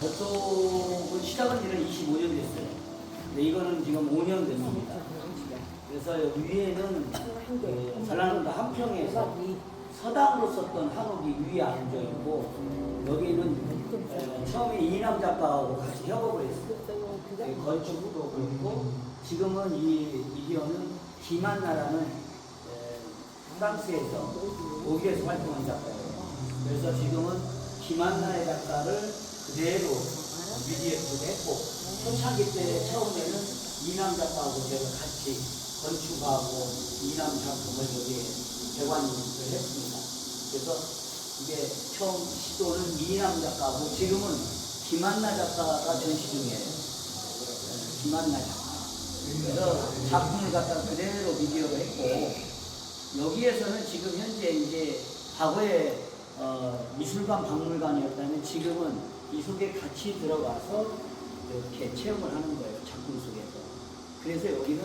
저쪽은 시작한 지는 25년 됐어요. 근데 이거는 지금 5년 됐습니다. 그래서 위에는 그 전라남도 함평에서 서당으로 썼던 한옥이 위에 앉아 있고, 여기는 처음에 이남 작가하고 같이 협업을 했어요. 건축도 그렇고, 지금은 이 미디어는 김한나라는 프랑스에서 독일에서 활동한 작가예요. 그래서 지금은 김한나의 작가를 그대로 미디어에도 했고, 초창기 때 처음에는 이남 작가하고 제가 같이 건축하고 이남 작품을 여기에 대관을 했습니다. 그래서 이게 처음 시도는 이남 작가하고 지금은 김한나 작가가 전시 중이에요. 김한나 작가. 그래서 작품을 갖다 그대로 미디어로 했고, 여기에서는 지금 현재 이제 과거에 미술관 박물관이었다면 지금은 이 속에 같이 들어가서 이렇게 체험을 하는 거예요. 작품 속에서. 그래서 여기는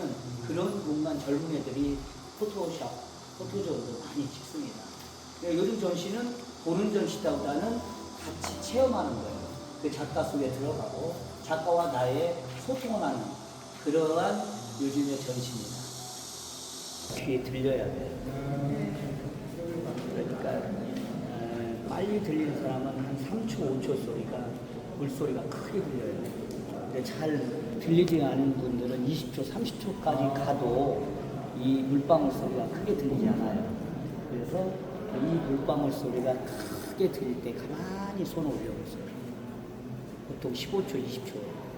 그런 공간 젊은 애들이 포토존도 많이 찍습니다. 그러니까 요즘 전시는 보는 전시보다는 같이 체험하는 거예요. 그 작가 속에 들어가고 작가와 나의 소통을 하는 그러한 요즘의 전시입니다. 귀에 들려야 돼요. 그러니까 빨리 들리는 사람은 한 3초, 5초 소리가, 물소리가 크게 들려요. 근데 잘 들리지 않은 분들은 20초, 30초까지 가도 이 물방울 소리가 크게 들리지 않아요. 그래서 이 물방울 소리가 크게 들릴 때 가만히 손을 올려보세요. 보통 15초, 20초.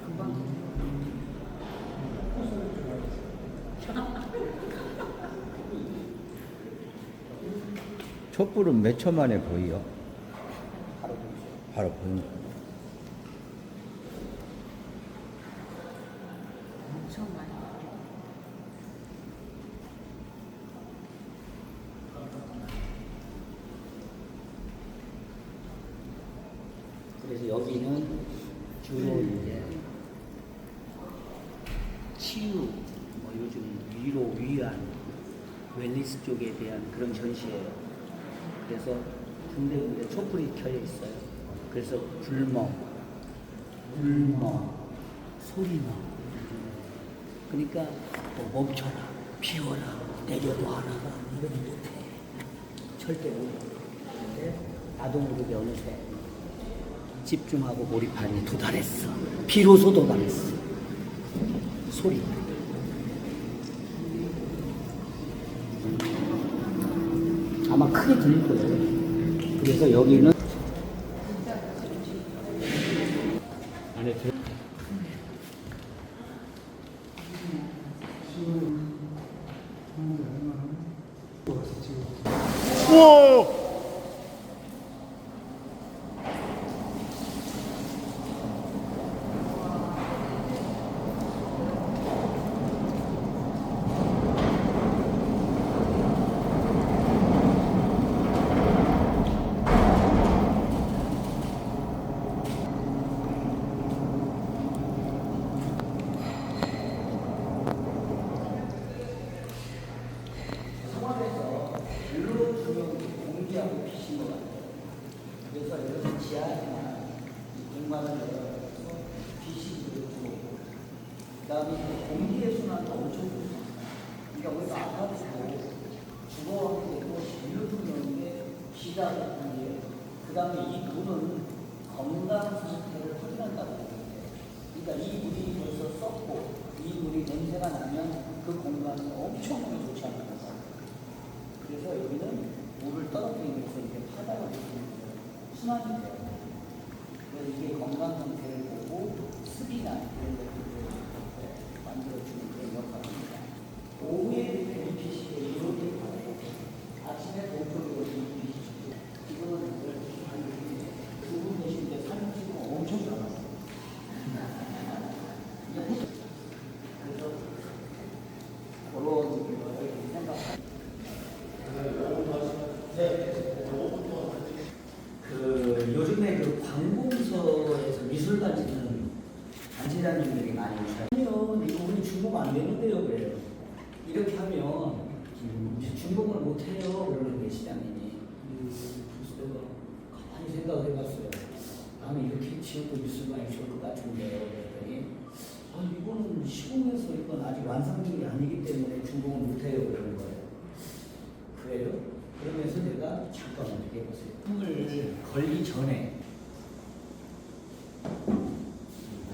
금방. 촛불은 몇 초 만에 보여? 바로 보이는 거예요. 엄청 많이. 그래서 여기는 주로 이제 치유, 뭐 요즘 위로, 위안, 웰니스 쪽에 대한 그런 전시예요. 그래서 군데군데 촛불이 켜져 있어요. 그래서 불멍, 소리멍. 그러니까 뭐 멈춰라, 비워라, 내려도 하나가 이런 못해. 절대 못해. 근데 나도 모르게 어느새 집중하고 몰입하니 도달했어. 비로소 도달했어. 소리. 아마 크게 들릴 거예요. 그래서 여기는 안에 들. 우와! 상황에서 별로 조명이 공기하고 비신 것 같아요. 그래서 이렇게 지하에만 공간을 열어서 빛이 들어오고, 그 다음에 공기의 순환도 엄청 좋습니다. 그러니까 우리가 아파도 죽어가게 되고 진료 조명인데 비가 오는데, 그 다음에 이 물은 건강 상태를 확인한다고 해요. 그러니까 이 물이 벌써 썩고 이 물이 냄새가 나면 그 공간은 엄청나게 좋지 않은 거죠. 그래서 여기는 물을 떨어뜨리면서 이렇게 파다가 되면서 순환이 돼요. 그래서 이게 건강 상태를 보고 습이나 이런 것들을 만들어주는 그런 역할입니다. 오후에 이렇게 빛이 이렇게 있고, 아침에 동쪽으로 빛이 있고, 이거는 두분 계신데 사진 찍으면 엄청 좋아요. 그래서 그런 생각. 요즘에 그 관공서에서 미술관 짓는 단체장님들이 지금도 미술관이 좋을 것 같은데요. 그랬더니 이거는 시공해서 이건 아직 완성이 아니기 때문에 준공을 못해요. 그러는 거예요. 그래요? 그러면서 내가 잠깐만 이렇게 보세요. 품을 걸기 전에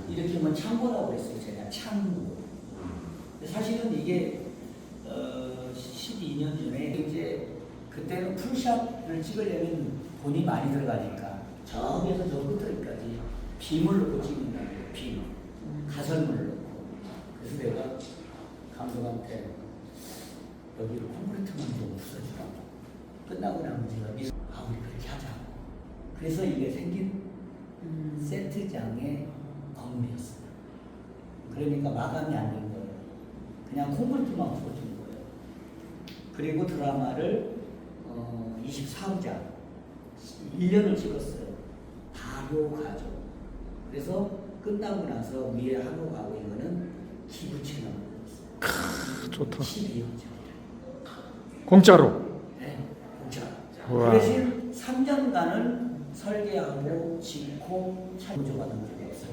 이렇게 하면 창고라고 그랬어요. 제가 창고. 사실은 이게 12년 전에 이제 그때는 풀샷을 찍으려면 돈이 많이 들어가니까 저기에서 저 끝까지 빔을 넣고 찍는다는 거예요. 빔. 가설물을 넣고. 그래서 내가 감독한테 여기로 콘크리트만 좀 부숴주라고. 끝나고 나면 제가 우리 그렇게 하자고. 그래서 이게 생긴 세트장의 건물이었어요. 그러니까 마감이 안 된 거예요. 그냥 콘크리트만 부숴준 거예요. 그리고 드라마를 24부작 1년을 찍었어요. 바로 가죠. 그래서 끝나고 나서 위에 하고 가고 이거는 기부 채널을 넣었어요. 좋다. 12호죠. 공짜로. 네, 공짜. 우와. 그 대신 3년간은 설계하고 짓고 참조받은 적이 없어요.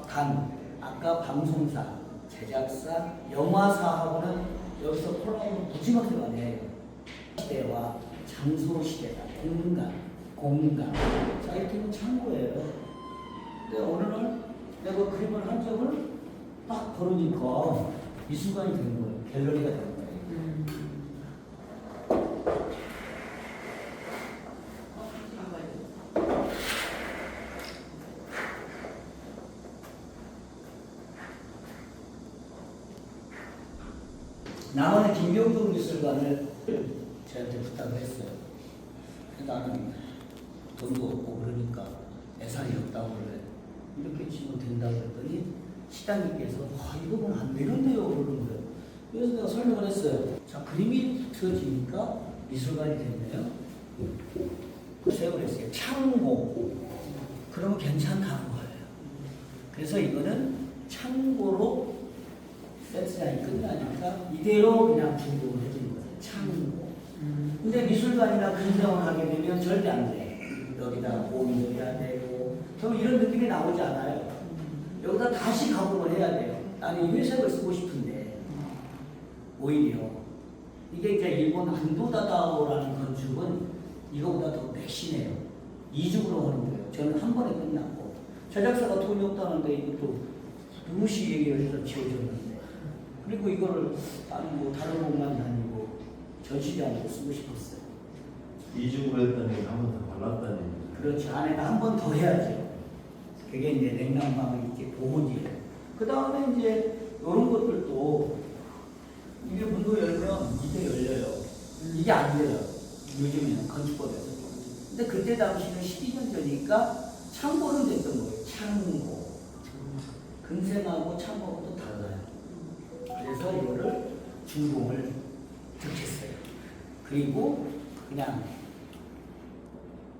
단 아까 방송사, 제작사, 영화사하고는 여기서 콜라보를 무지막지게 많이 해요. 시대와 장소 시대다. 공간. 자, 이렇게 창고예요. 근데 어느 날 내가 그림을 한 점을 딱 걸으니까 미술관이 된 거예요. 갤러리가 된 거예요. 남한의 김경동 미술관을 저한테 부탁을 했어요. 나는 돈도 없고 그러니까 예산이 없다고 그래. 이렇게 치면 된다고 그랬더니 시장님께서 이거 보면 안 되는데요 그러는 거예요. 그래서 내가 설명을 했어요. 자, 그림이 틀어지니까 미술관이 됐네요. 글쎄요 그랬어요. 창고. 그러면 괜찮다고 거예요. 그래서 이거는 창고로 세트장이 끝나니까 이대로 그냥 준공을 해주는 거예요. 창고. 근데 미술관이나 근생을 하게 되면 절대 안 돼. 여기다 보이도 해야 되고, 그럼 이런 느낌이 나오지 않아요. 여기다 다시 가공을 해야 돼요. 나는 회색을 쓰고 싶은데, 오히려. 이게 이제 일본 안도다다오라는 건축은 이거보다 더 맥심해요. 이중으로 하는 거예요. 저는 한 번에 끝났고, 제작사가 돈이 없다는데 이것도 무시 얘기를 해서 지어줬는데, 그리고 이거를 다른 공간이 아니고 전시장으로 쓰고 싶었어요. 이중으로 했더니 한 번 더 발랐다니. 그렇죠. 안에다 한 번 더 해야죠. 그게 이제 냉난방을 이렇게 보호지예요. 그 다음에 이제 이런 것들도 이게 문도 열면 이게 열려요. 이게 안 돼요. 요즘에는 건축법에서. 근데 그때 당시는 12년 전이니까 창고는 됐던 거예요. 창고. 근생하고 창고하고 또 달라요. 그래서 이거를 준공을 득했어요. 그리고 그냥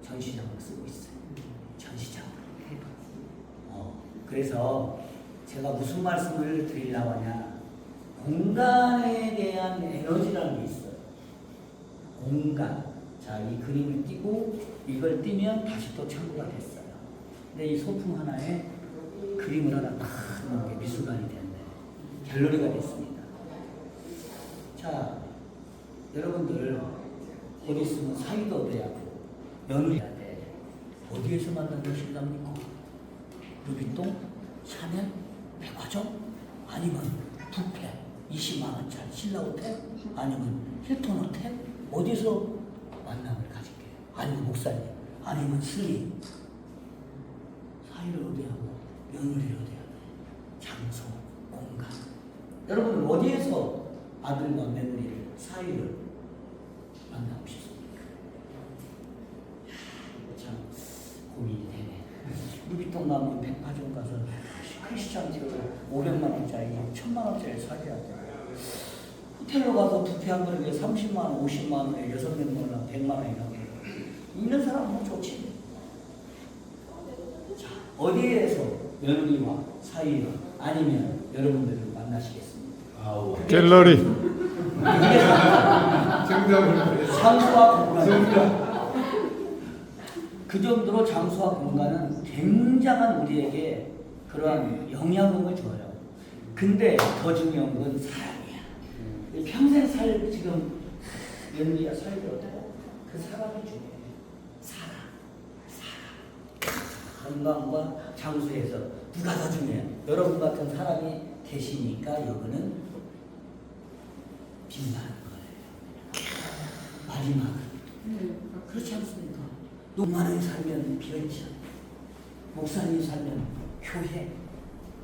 전시장으로 쓰고 있어요. 전시장으로. 그래서 제가 무슨 말씀을 드리려고 하냐. 공간에 대한 에너지라는 게 있어요. 공간. 자, 이 그림을 띄고 이걸 띄면 다시 또 창고가 됐어요. 근데 이 소품 하나에 그림을 하나 딱 넣은 게 미술관이 됐네. 갤러리가 됐습니다. 자, 여러분들 어디 있으면 사이도 돼야 하고 며느리 해야 돼. 어디에서 만난 것인갑니까? 루비통, 샤넬, 백화점, 아니면 뷔페 20만 원짜리 신라 호텔, 아니면 힐톤 호텔, 어디서 만남을 가질게? 아니면 목사님, 아니면 스님. 사이를 어디 하고 며느리를 어디 하고 장소, 공간. 여러분 어디에서 아들과 며느리를 사이를 만나고 싶습니까? 참 고민이 되네. 루비통 가면 백화점 가서 크리스찬 디오를 500만 원짜리, 1000만 원짜리 사줘야 돼. 호텔로 가서 뷔페 한 그릇에 30만 원, 50만 원에 6명 100만 원이라고 해요. 있는 사람은 좋지. 자, 어디에서 며느리와 사이와 아니면 여러분들을 만나시겠습니까? 아우. 갤러리. 정답을 상수와 공간. 그 정도로 장소와 공간은 굉장한 우리에게 그러한 영향력을 줘요. 근데 더 중요한 건 사람이야. 평생 살 지금 연기야 살더라도 그 사람이 중요해. 사람. 건강과 장소에서 누가 더 중요해? 여러분 같은 사람이 계시니까 여기는 빛나는 거예요. 마지막은 그렇지 않습니까? 노만하게 살면 비었죠. 목사님이 살면 교회,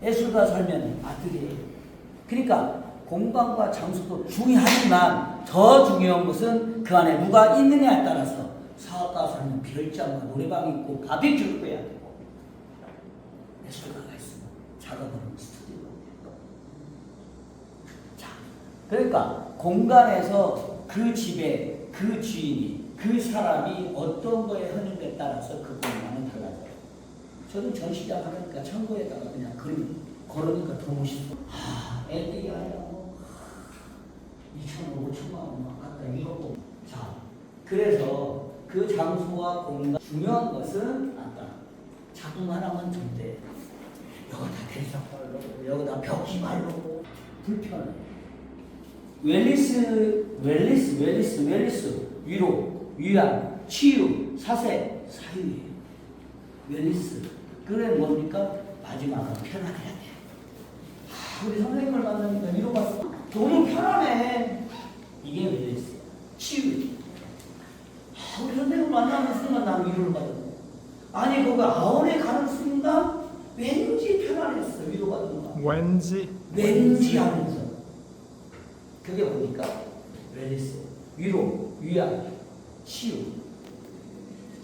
예술가 살면 아들이에요. 그러니까 공간과 장소도 중요하지만 더 중요한 것은 그 안에 누가 있느냐에 따라서 사업가 살면 별장과 노래방이 있고 바비큐도 해야 되고 예술가가 있으면 작업하는 스튜디오가 있고. 자, 그러니까 공간에서 그 집에 그 주인이 그 사람이 어떤 거에 하는데 따라서 그 공간은 달라져요. 저는 전시장 하니까 창고에다가 그냥 그림 걸으니까 더 멋있어. LA 아니라 뭐 2,000원, 5,000만 원 막 갖다 이러고. 자, 그래서 그 장소와 공간 중요한 것은 아까 작품 하나만 준대. 여기다 대리석발로, 여기다 벽기발로 불편해. 웰리스 위로, 위안, 치유, 사세, 사유예요. 웰리스. 그래 뭡니까? 마지막은 편안해야 돼. 우리 선생님을 만나니까 위로받아. 너무 편안해. 이게 웰리스. 치유. 우리 선생님을 만나는 순간 나는 위로를 받았네. 아니 그거 아원에 가는 순간 왠지 편안했어. 위로받는 거. 왠지 하면서. 그게 뭡니까? 웰리스. 위로, 위안, 치유.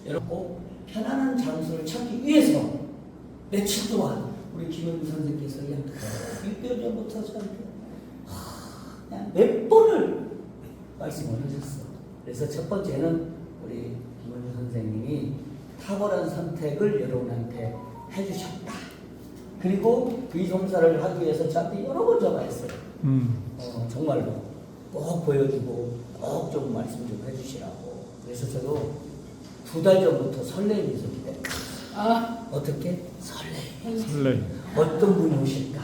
여러분 편안한 장소를 찾기 위해서 며칠 동안 우리 김현주 선생님께서 그냥 6개월 전부터 저한테 그냥 몇 번을 말씀을 하셨어. 그래서 첫 번째는 우리 김현주 선생님이 탁월한 선택을 여러분한테 해주셨다. 그리고 이 종사를 하기 위해서 저한테 여러 번 전화했어요. 정말로 꼭 보여주고 꼭 좀 말씀 좀 해주시라고. 그래서 저도 2달 전부터 설레임이 있었기 때문에 어떻게? 설레임. 어떤 분이 오실까?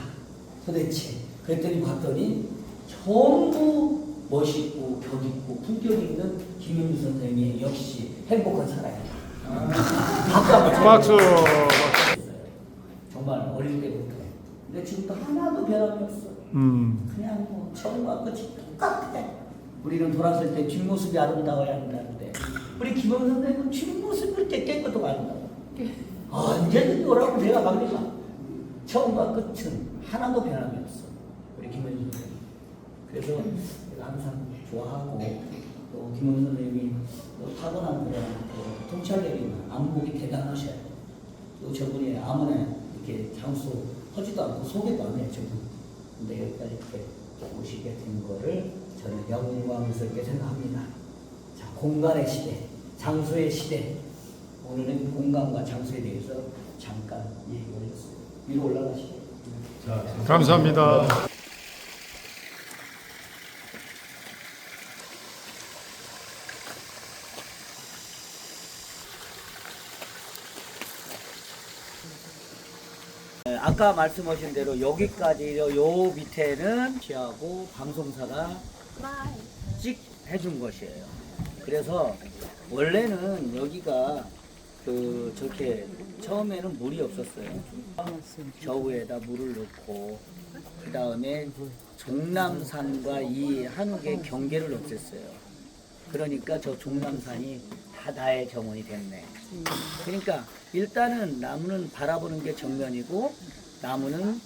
도대체. 그랬더니 봤더니 전부 멋있고 격 있고 품격 있는 김현주 선생님이 역시 행복한 사람이다. 박수. 정말 어릴 때부터. 근데 지금도 하나도 변함이 없어. 그냥 뭐 처음과 끝이 똑같아. 우리는 돌아설 때 뒷모습이 아름다워야 한다는데 우리 김현주 선생님은 뒷모습을 때 깨끗하고 아름다워. 언제든지 오라고 내가 갑니다. 처음과 끝은 하나도 변함이 없어. 우리 김현주 선생님. 그래서 내가 항상 좋아하고 또 김현주 선생님이 타고난 그런 통찰력이나 안목이 대단하셔요. 또 저분이 아무나 이렇게 장수 하지도 않고 소개도 안 해요. 저분. 근데 여기까지 이렇게 오시게 된 거를 저는 영광스럽게 생각합니다. 자, 공간의 시대, 장소의 시대. 오늘은 공간과 장소에 대해서 잠깐 얘기를 했어요. 위로 올라가시죠. 감사합니다. 아까 말씀하신 대로 여기까지 요 밑에는 시하고 방송사가 찍 해준 것이에요. 그래서 원래는 여기가 저렇게 처음에는 물이 없었어요. 저 위에다 물을 넣고 그 다음에 종남산과 이 한옥의 경계를 없앴어요. 그러니까 저 종남산이 바다의 정원이 됐네. 그러니까 일단은 나무는 바라보는 게 정면이고 나무는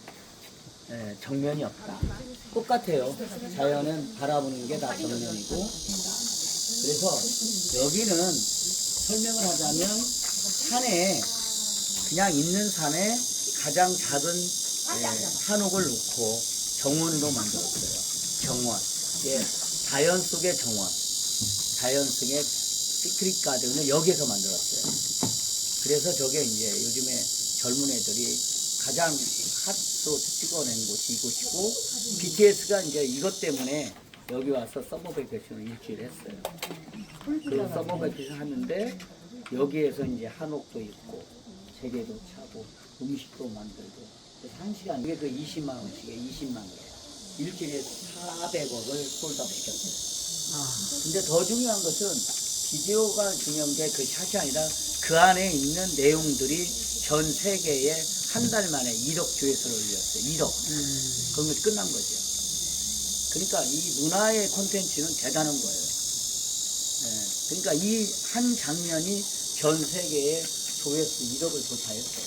정면이 없다. 똑같아요. 자연은 바라보는 게 다 정면이고. 그래서 여기는 설명을 하자면 산에 그냥 있는 산에 가장 작은 한옥을 놓고 정원으로 만들었어요. 정원. 자연 속의 정원. 자연 속의 시크릿 가든을 여기에서 만들었어요. 그래서 저게 이제 요즘에 젊은 애들이 가장 핫으로 찍어낸 곳이 이곳이고 BTS가 이제 이것 때문에 여기 와서 서머 베이케이션을 일주일 했어요. 그 서머 베이케이션 하는데 여기에서 이제 한옥도 있고 세계도 차고 음식도 만들고 그래서 한 시간 이게 그 20만 원씩에 20만 원이에요. 일주일에 400억을 홀더시켰어요. 근데 더 중요한 것은 비디오가 중요한 게 그 샷이 아니라 그 안에 있는 내용들이 전 세계에 한 달 만에 1억 조회수를 올렸어요. 1억. 그러면 끝난 거죠. 그러니까 이 문화의 콘텐츠는 대단한 거예요. 예, 그러니까 이 한 장면이 전 세계에 조회수 1억을 돌파했어요.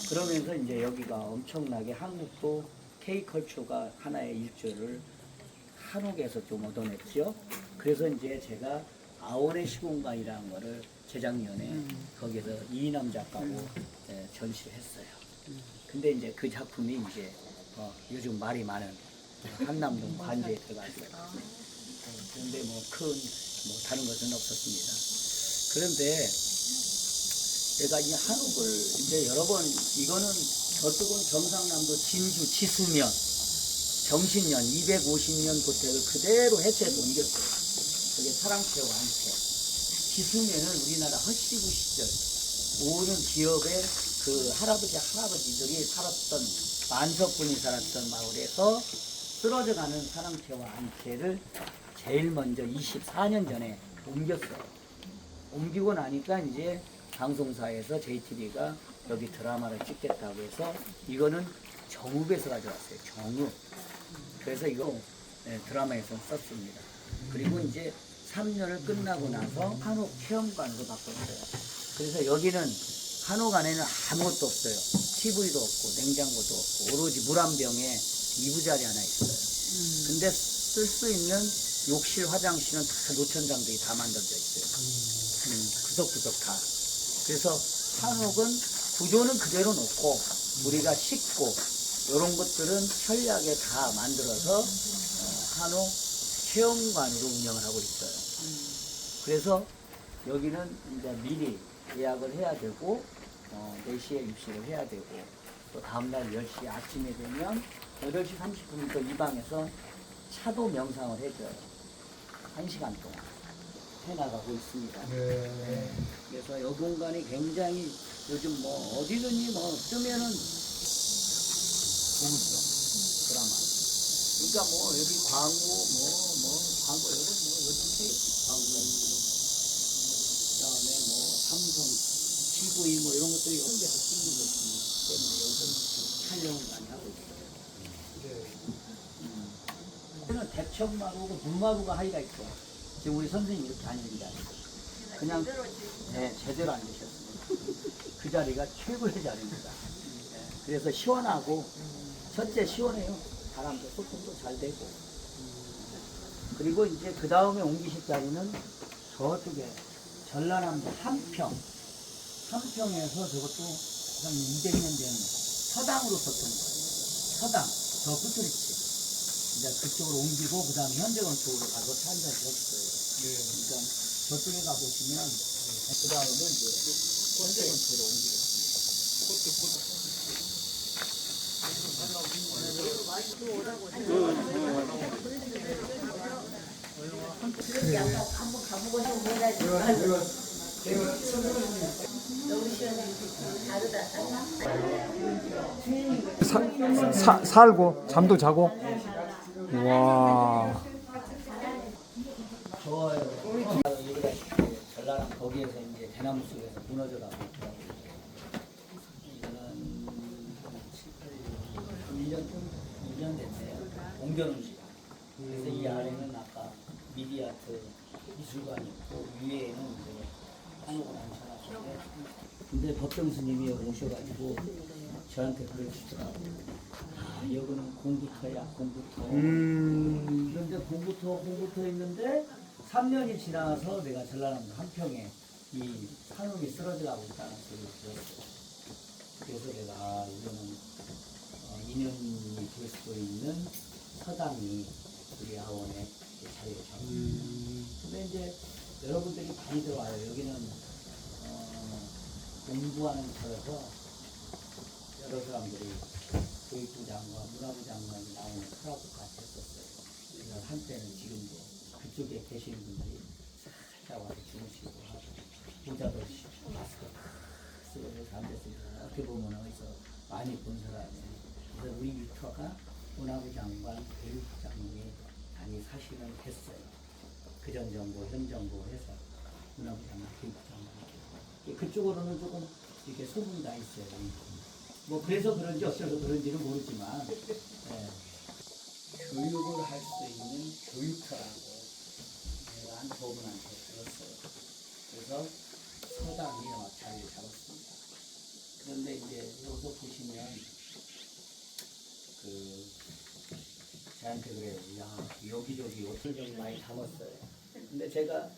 그러면서 이제 여기가 엄청나게 한국도 K컬처가 하나의 일조를 한옥에서 좀 얻어냈죠. 그래서 이제 제가 아오레 시공간이라는 거를 재작년에 거기서 이인남 작가하고 전시를 했어요. 근데 이제 그 작품이 이제 요즘 말이 많은 한남동 관제에 들어갔어요. 그런데 뭐 다른 것은 없었습니다. 그런데 제가 이 한옥을 이제 여러 번 이거는 저쪽은 경상남도 진주 지수면 정신년 250년 고택을 그대로 해체해서 옮겼어요. 그게 사랑채와 안채. 지수면은 우리나라 허시부 시절 오는 기업의 그 할아버지들이 살았던 만석군이 살았던 마을에서 쓰러져가는 사랑채와 안채를 제일 먼저 24년 전에 옮겼어요. 옮기고 나니까 이제 방송사에서 JTB가 여기 드라마를 찍겠다고 해서 이거는 정읍에서 가져왔어요. 정읍. 그래서 이거 드라마에서 썼습니다. 그리고 이제 3년을 끝나고 나서 한옥 체험관으로 바꿨어요. 그래서 여기는 한옥 안에는 아무것도 없어요. TV도 없고 냉장고도 없고 오로지 물 한 병에 이부자리 하나 있어요. 근데 쓸 수 있는 욕실, 화장실은 다 노천장들이 다 만들어져 있어요. 구석구석 다. 그래서 한옥은 구조는 그대로 놓고 우리가 씻고 이런 것들은 편리하게 다 만들어서 한옥 체험관으로 운영을 하고 있어요. 그래서 여기는 이제 미리 예약을 해야 되고 4시에 입실을 해야 되고 또 다음날 10시 아침에 되면 8시 30분부터 이 방에서 차도 명상을 해줘요. 1시간 동안 해나가고 있습니다. 네. 그래서 이 공간이 굉장히 요즘 뭐 어디든지 뭐 뜨면은 보물죠. 드라마. 그러니까 뭐 여기 광고 광고 여러 요즘 광고 그다음에 뭐 삼성 TV 뭐 이런 것들이 여러 데서 찍는 것이기 때문에 여기서 촬영을 많이 하고 있어요. 저는 대청마루고 문마루가 하이가 있고 지금 우리 선생님이 이렇게 앉은 자리 그냥 제대로 앉으셨습니다. 그 자리가 최고의 자리입니다. 그래서 시원하고 첫째 시원해요. 사람들 소통도 잘 되고 그리고 이제 그 다음에 옮기실 자리는 저쪽에 전라남도 한평에서 저것도 한 200년 된 서당으로 썼던 거예요. 서당 저 끝을있지 이제 그쪽으로 옮기고 그 다음에 현대건 쪽으로 가서 차 한잔 드셨어요. 그러니까 저쪽에 가보시면 그 다음에 이제 현대건 쪽으로 옮기겠습니다. 한번 가보고 좀 해가지고 살고 잠도 자고. 와. 좋아요. 여기가 전라남 거기에서 이제 대나무 속에서 무너져가고 있더라고요. 이거는 1년 됐네요. 옮겨놓은 지. 그래서 이 아래는 아까 미디아트 미술관이 있고 위에는 이제 한옥을 앉혀놨는데 근데 법정 스님이 여기 오셔가지고 저한테 그러시더라고요. 아, 여기는 공부터야, 공부터. 그런데 공부터 있는데 3년이 지나서 내가 전라남도 한평에 이 한옥이 쓰러져가고 있다는 소리를 들었어요. 그래서 내가 이거는 인연이 될 수 있는 서당이 우리 아원에 자리를 잡고 근데 이제 여러분들이 많이 들어와요. 여기는 공부하는 터여서 여러 사람들이 교육부 장관, 문화부 장관이 나오는 클럽 같이 했었어요. 그래서 한때는 지금도 그쪽에 계시는 분들이 살짝 와서 주무시고 하고 모자도 마스크 쓰고 앉았으니까 어떻게 보면 어디서 많이 본 사람이에요. 그래서 우리 위터가 문화부 장관, 교육부 장관이 많이 사실은 했어요. 그전 정부, 현 정부 해서 문화부 장관, 교육부 장관. 그쪽으로는 조금 이렇게 소문이 나 있어요. 뭐 그래서 그런지 어쩌서 그런지는 모르지만 예. 교육을 할 수 있는 교육터라고 내가 한 저분한테 들었어요. 그래서 서당이 자리를 잡았습니다. 그런데 이제 여기서 보시면 그 저한테 그래요. 야 여기저기 옷을 좀 많이 담았어요. 근데 제가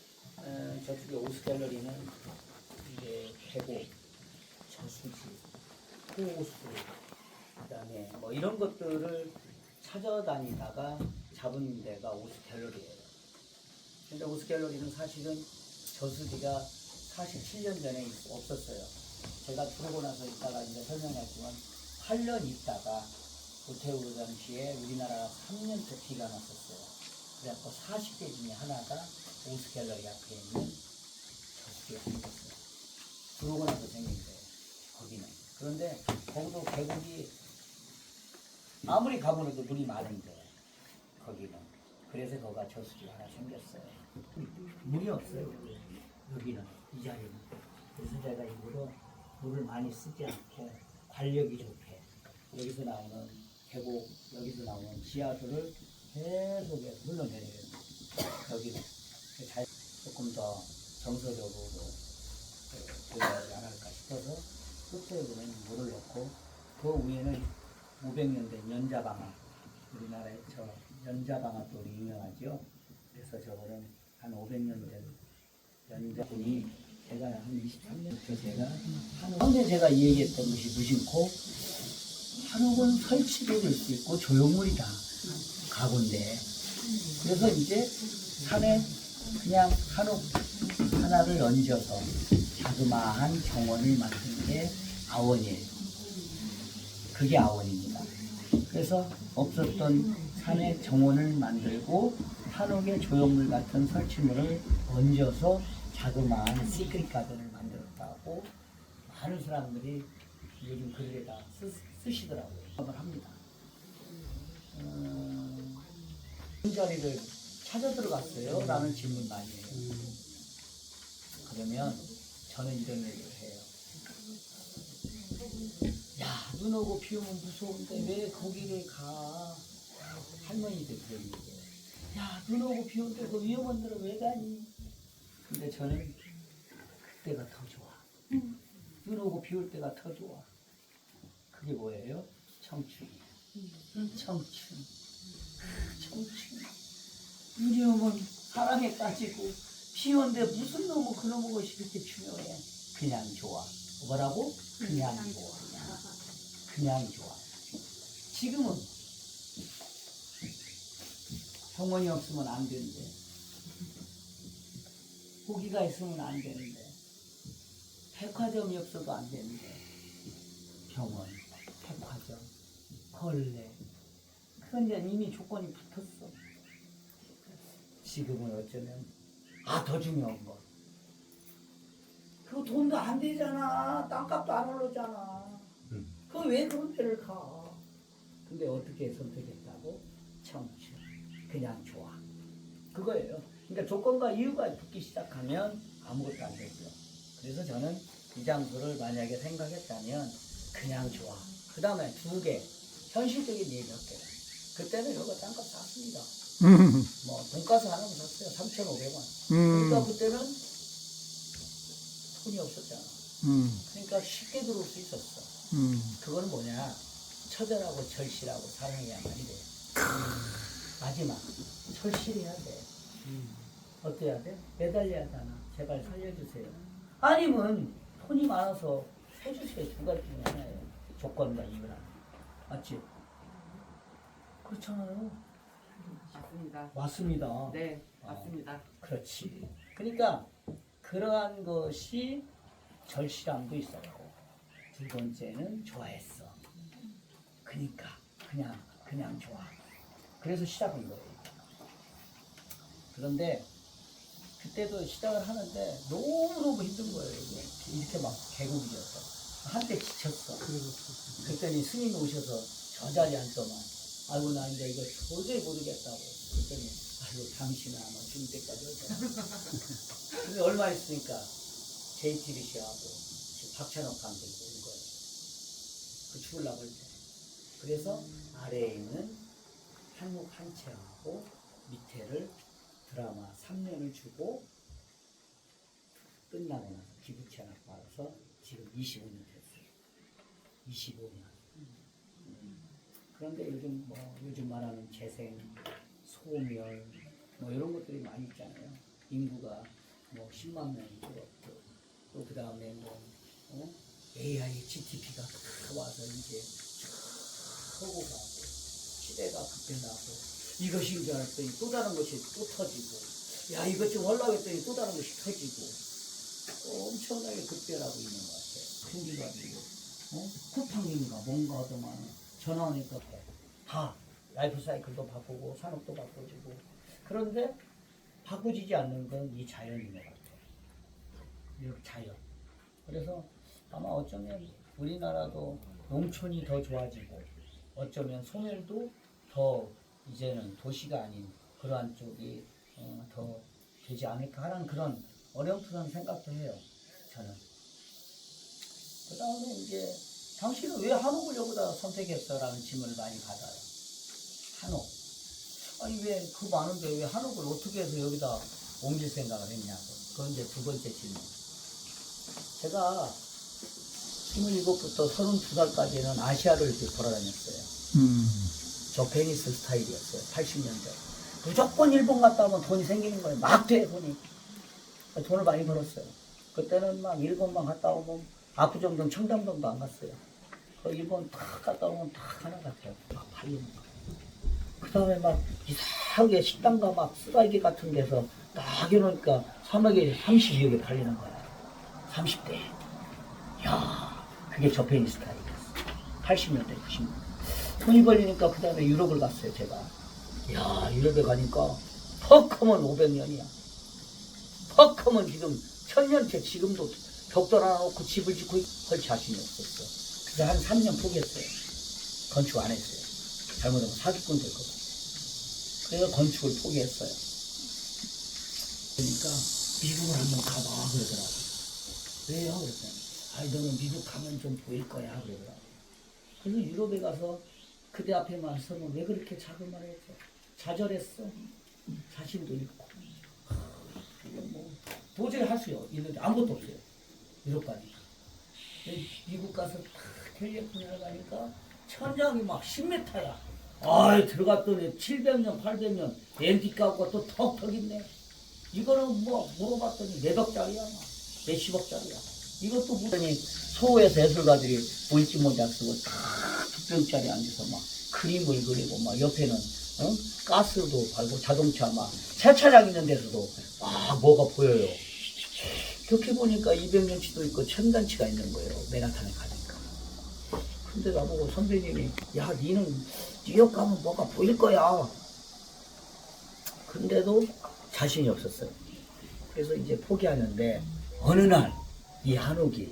저쪽에 오스 갤러리는 이제 계곡, 저수지, 호수, 그다음에 뭐 이런 것들을 찾아다니다가 잡은 데가 오스 갤러리예요. 근데 오스 갤러리는 사실은 저수지가 47년 전에 없었어요. 제가 들어오고 나서 있다가 이제 설명했지만 8년 있다가 고태우 당시에 우리나라가 3년째 비가 났었어요. 그래갖고 40개 중에 하나가 오스 갤러리 앞에 있는 저수지가 생겼어요. 들어오고 나서 생긴 거예요. 거기는. 그런데 거기도 계곡이 아무리 가보려도 물이 많은데 거기는. 그래서 거기가 저수지가 하나 생겼어요. 물이 없어요. 여기는 이 자리는. 그래서 제가 일부러 물을 많이 쓰지 않고 관력이 좋게 여기서 나오는 계곡, 여기서 나오는 지하수를 계속해서 흘러내려요. 여기는 조금 더 정서적으로 보여야지 않을까 싶어서 끝에 보면 물을 넣고 그 위에는 500년 된 연자방아, 우리나라에 저 연자방아돌이 유명하죠. 그래서 저거는 한 500년 된 연자분이 제가 한 23년부터 제가 한옥, 제가 이 얘기했던 것이 무심코 한옥은 설치도 될 수 있고 조형물이다 가군데, 그래서 이제 산에 그냥 한옥 하나를 얹어서 자그마한 정원을 만든 게 아원이에요. 그게 아원입니다. 그래서 없었던 산에 정원을 만들고 한옥에 조형물 같은 설치물을 얹어서 자그마한 시크릿 가든을 만들었다고 많은 사람들이 요즘 글에다 쓰시더라고요. 작업을 합니다. 자리를 찾아 들어갔어요? 라는 질문 많이 해요. 그러면 저는 이런 얘기를 해요. 야, 눈 오고 비 오면 무서운데 왜 거기를 가? 할머니들 그런 얘기예요. 야, 눈 오고 비 오는데 그 위험한 데로 왜 가니? 근데 저는 그때가 더 좋아. 눈 오고 비 올 때가 더 좋아. 그게 뭐예요? 청춘이에요. 청춘. 청춘. 눈이 오면 사랑에 빠지고 비 오는데 무슨 놈의 그놈의 것이 그렇게 중요해. 그냥 좋아. 뭐라고? 그냥 좋아. 그냥 좋아. 지금은 병원이 없으면 안 되는데, 고기가 있으면 안 되는데, 백화점이 없어도 안 되는데, 병원, 백화점, 걸레, 그건 이제 이미 조건이 붙었어. 지금은 어쩌면 더 중요한 거. 그거 돈도 안 되잖아. 땅값도 안 오르잖아. 그거 왜 그런 데를 가? 근데 어떻게 선택했다고? 청춘. 그냥 좋아. 그거예요. 그러니까 조건과 이유가 붙기 시작하면 아무것도 안 되죠. 그래서 저는 이 장소를 만약에 생각했다면 그냥 좋아. 그 다음에 2개. 현실적인 얘기 몇 개. 그때는 여기가 땅값 쌌습니다. 뭐 돈가스 하나만 샀어요. 3,500원. 그러니까 그때는 돈이 없었잖아. 그러니까 쉽게 들어올 수 있었어. 그거는 뭐냐? 처절하고 절실하고 사랑해야만 돼. 마지막 절실해야 돼. 어때야 돼? 매달려야 하잖아. 제발 살려주세요. 아니면 돈이 많아서 해주세요. 2가지 중에 하나예요. 조건과 이유랑. 맞지? 그렇잖아요. 맞습니다. 맞습니다. 네, 맞습니다. 그렇지. 그러니까 그러한 것이 절실함도 있었고, 2번째는 좋아했어. 그러니까 그냥 좋아. 그래서 시작한 거예요. 그런데 그때도 시작을 하는데 너무너무 힘든 거예요. 이게. 이렇게 막 계곡이었어. 한때 지쳤어. 그랬더니 스님이 오셔서 저 자리에 앉더만. 아이고 나 이제 이거 도저히 모르겠다고. 그랬더니 아이고 당신은 아마 죽을 때까지 오잖아. 근데 얼마 있으니까 JTBC하고 박찬욱 감독이 온 거예요. 그 죽으려고 할 때. 그래서 아래에 있는 한국 한채하고 밑에를 드라마 3년을 주고 끝나고 나서 기부채 하나 받아서 지금 25년 됐어요. 25년. 그런데 요즘 말하는 재생, 소멸 뭐 이런 것들이 많이 있잖아요. 인구가 뭐 10만 명이 줄었고 또 그 다음에 AI, GDP가 다 와서 이제 서고 가고 시대가 급변하고 이것인 줄 알았더니 또 다른 것이 또 터지고 야 이것 좀 하려고 했더니 또 다른 것이 터지고 엄청나게 급변하고 있는 것 같아요. 생기가지고 쿠팡인가 뭔가 하더만 전화 오니까 다 라이프 사이클도 바꾸고 산업도 바꿔주고 그런데 바꾸지지 않는 건 이 자연인 것 같아요. 이 자연. 그래서 아마 어쩌면 우리나라도 농촌이 더 좋아지고 어쩌면 소멸도 더 이제는 도시가 아닌 그러한 쪽이 더 되지 않을까 하는 그런 어렴풋한 생각도 해요. 저는. 그 다음에 이제 당신은 왜 한옥을 여기다 선택했어? 라는 질문을 많이 받아요. 한옥. 아니 왜 그 많은데 왜 한옥을 어떻게 해서 여기다 옮길 생각을 했냐고. 그건 이제 두 번째 질문. 제가 27부터 32살까지는 아시아를 이렇게 돌아다녔어요. 저 베니스 스타일이었어요. 80년대. 무조건 일본 갔다 오면 돈이 생기는 거예요. 막 돼, 돈이. 돈을 많이 벌었어요. 그때는 막 일본만 갔다 오면 압구정동 청담동도 안 갔어요. 그 일본 탁 갔다 오면 탁 하나 같아요. 막 팔리는 거. 그 다음에 막 이상하게 식당가 막 쓰라기 같은 데서 딱 이러니까 3억에 32억에 팔리는 거야. 30대. 야 그게 저 베니스 스타일이었어. 80년대, 90년대. 돈이 벌리니까 그 다음에 유럽을 갔어요, 제가. 야 유럽에 가니까 퍽하면 500년이야. 퍽하면 지금 1000년째 지금도 벽돌 하나 놓고 집을 짓고 할 자신이 없었어. 그래서 한 3년 포기했어요. 건축 안 했어요. 잘못하면 사기꾼 될 거다. 그래서 건축을 포기했어요. 그러니까 미국을 한번 가봐 그러더라고. 왜요? 그랬더니 아니 너는 미국 가면 좀 보일 거야 그러더라고. 그래서 유럽에 가서 그대 앞에만 서면 왜 그렇게 자그마했어? 좌절했어. 자신도 잃고. 뭐 도저히 할 수 있는데 아무것도 없어요. 유럽 가니까. 미국 가서 탁 캘리포니아 가니까 천장이 막 10m야. 아이 들어갔더니 700년, 800년 앤틱 가구가 또 턱턱 있네. 이거는 뭐 물어봤더니 몇억 짜리야, 몇십억짜리야. 이것도 무더니 소에서 예술가들이 물지모작 쓰고 딱 득병짜리 앉아서 막 그림을 그리고 막 옆에는 가스도 발고 자동차 막 세차장 있는 데서도 막 뭐가 보여요. 그렇게 보니까 200년치도 있고 1000년치가 있는 거예요. 맨하탄에 가니까. 근데 나보고 선배님이 야 니는 뉴욕 가면 뭐가 보일 거야. 근데도 자신이 없었어요. 그래서 이제 포기하는데 어느 날 이 한옥이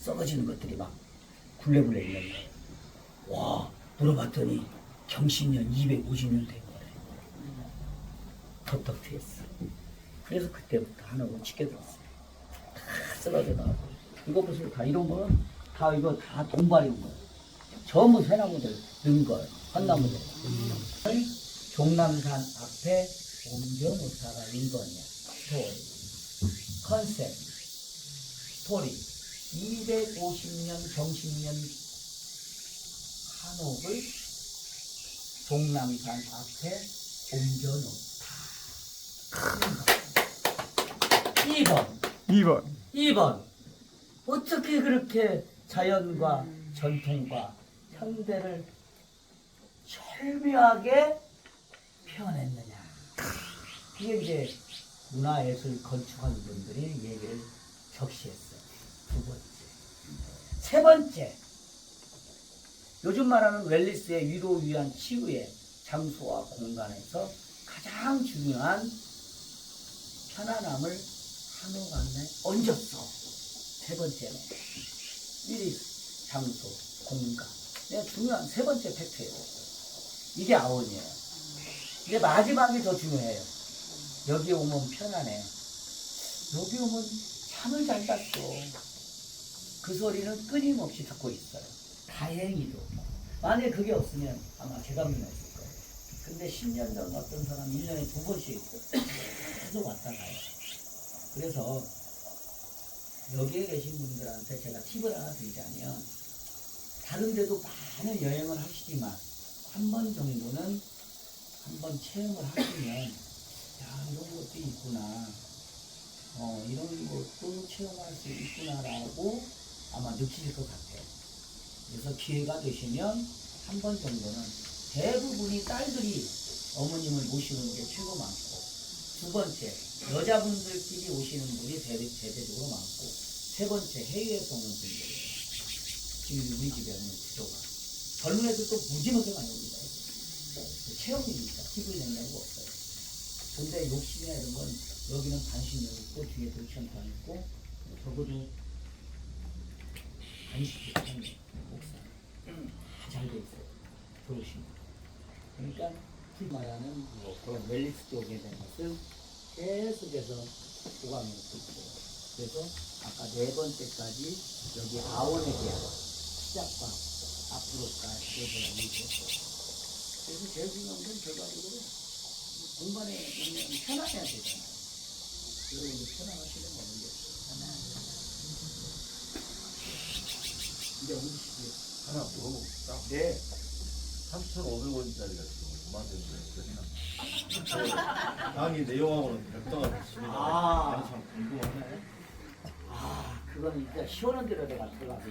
썩어지는 것들이 막 굴레굴레 있는 거예요. 와 물어봤더니 경신년 250년 된 거래. 턱턱 트였어. 그래서 그때부터 한옥을 짓게 됐어요. 다 쓰러져 나오고 이거 보세요. 다 이런 거는 다 이거 다 돈발인 거예요. 전부 새나무들 넣은 거예요. 한나무들. 종남산 앞에 옮겨놓다가 인건이야. 컨셉 스토리 250년 경신년 한옥을 종남산 앞에 옮겨놓다. 2번 어떻게 그렇게 자연과 전통과 현대를 절묘하게 표현했느냐. 이게 이제 문화예술 건축하는 분들이 얘기를 적시했어요. 두 번째. 세 번째. 요즘 말하는 웰리스의 위로 위한 치유의 장소와 공간에서 가장 중요한 편안함을 한옥안에 얹었어. 세 번째는 1위 장소, 공간. 내가 중요한 세 번째 팩트예요. 이게 아원이에요. 근데 마지막이 더 중요해요. 여기 오면 편안해. 여기 오면 잠을 잘 잤어. 그 소리는 끊임없이 듣고 있어요. 다행히도. 만약에 그게 없으면 아마 재감민했을 거예요. 근데 10년 전 어떤 사람 1년에 2번씩 계속 왔다 가요. 그래서 여기에 계신 분들한테 제가 팁을 하나 드리자면, 다른 데도 많은 여행을 하시지만 한 번 정도는 한번 체험을 하시면, 야, 이런 것도 있구나, 이런 것도 체험할 수 있구나라고 아마 느끼실 것 같아요. 그래서 기회가 되시면 한 번 정도는, 대부분이 딸들이 어머님을 모시는 게 최고 많고, 두 번째 여자분들끼리 오시는 분이 대대적으로 많고, 세 번째 해외에서 오는 분들이에요. 지금 우리 집에는 구조가 젊은 애들도 무지무지 많이 옵니다. 체험이니까 팁을 낸다고 없어요. 근데 욕심이나 이런 건 여기는 반신욕 있고 뒤에 돌천탕 있고 적어도 반씩 비슷한 옥상 다 잘 돼 있어요. 들어오시면. 그러니까 풀 말하는 그런 웰리스 쪽에 대한 것을 계속해서 보강해 놓고 있어요. 그래서 아까 네 번째까지 여기 아원에 대한 시작과 앞으로까지 얘기했어요. 그래서 제일 중요한 건 결과적으로 공간에 있는 편안해야 되잖아요. 여러분들 편안하시면 없는 게 없어요. 이제 음식이 하나 물어볼까? 네. 3,500원짜리가 지금 5만 원인데 강의 내용하고는 별도가 없습니다. 아. 참 궁금하네. 그거는 이제 시원한 데로 내가 들어가서